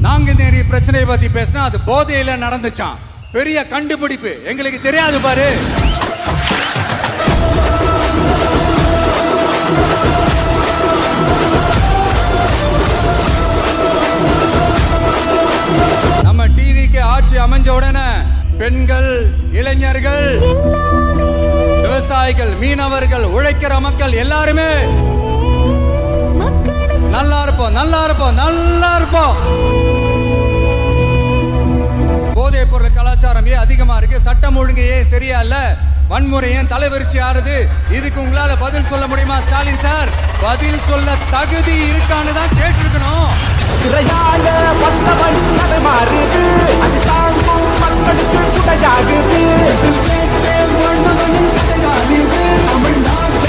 நாங்குநேரி பிரச்சனையை பத்தி பேசினா அது போதையில நடந்துச்சான். பெரிய கண்டுபிடிப்பு, எங்களுக்கு தெரியாது பாரு. நம்ம டிவிக்கு ஆட்சி அமைஞ்ச உடனே பெண்கள், இளைஞர்கள், விவசாயிகள், மீனவர்கள், உழைக்கிற மக்கள் எல்லாருமே நல்லா இருப்போம், நல்லா இருப்போம், நல்லா இருப்போம். போதைப் பொருள் கலாச்சாரம் ஏன் அதிகமா இருக்கு? சட்டம் ஒழுங்கு ஏன் சரியா இல்ல? வன்முறை ஏன் தலைவரிச்சு ஆறுது? இதுக்கு உங்களால பதில் சொல்ல முடியுமா ஸ்டாலின் சார்? பதில் சொல்ல தகுதி இருக்கான்னு தான் கேட்டிருக்கணும். தமிழ்நாடு